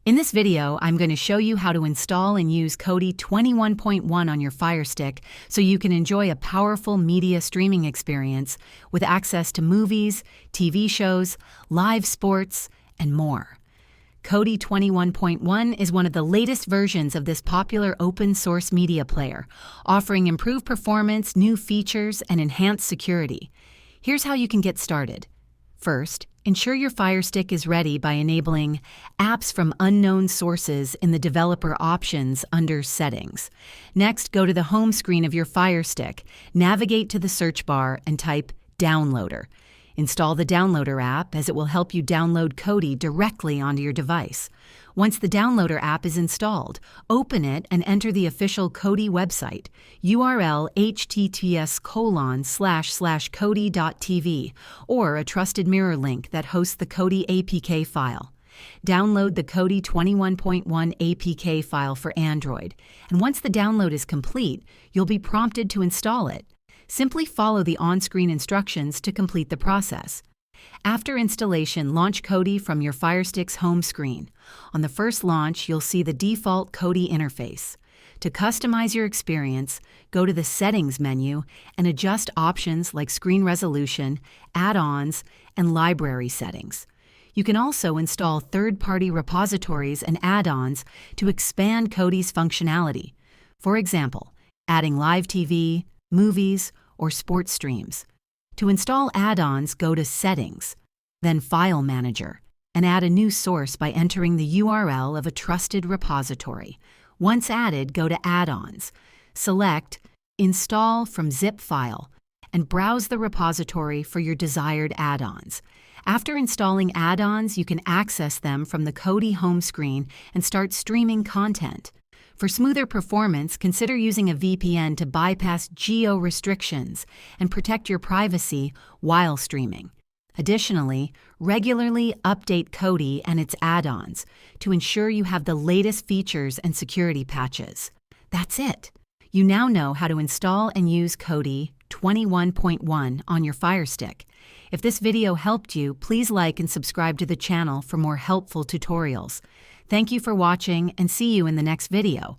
In this video, I'm going to show you how to install and use Kodi 21.1 on your FireStick so you can enjoy a powerful media streaming experience with access to movies, TV shows, live sports, and more. Kodi 21.1 is one of the latest versions of this popular open-source media player, offering improved performance, new features, and enhanced security. Here's how you can get started. First, ensure your FireStick is ready by enabling Apps from Unknown Sources in the Developer Options under Settings. Next, go to the home screen of your FireStick, navigate to the search bar, and type Downloader. Install the Downloader app, as it will help you download Kodi directly onto your device. Once the Downloader app is installed, open it and enter the official Kodi website, URL https://kodi.tv, or a trusted mirror link that hosts the Kodi APK file. Download the Kodi 21.1 APK file for Android, and once the download is complete, you'll be prompted to install it. Simply follow the on-screen instructions to complete the process. After installation, launch Kodi from your FireStick's home screen. On the first launch, you'll see the default Kodi interface. To customize your experience, go to the Settings menu and adjust options like screen resolution, add-ons, and library settings. You can also install third-party repositories and add-ons to expand Kodi's functionality. For example, adding live TV, movies, or sports streams. To install add-ons, go to Settings, then File Manager, and add a new source by entering the URL of a trusted repository. Once added, go to Add-ons. Select Install from Zip File, and browse the repository for your desired add-ons. After installing add-ons, you can access them from the Kodi home screen and start streaming content. For smoother performance, consider using a VPN to bypass geo-restrictions and protect your privacy while streaming. Additionally, regularly update Kodi and its add-ons to ensure you have the latest features and security patches. That's it. You now know how to install and use Kodi 21.1 on your FireStick. If this video helped you, please like and subscribe to the channel for more helpful tutorials. Thank you for watching, and see you in the next video.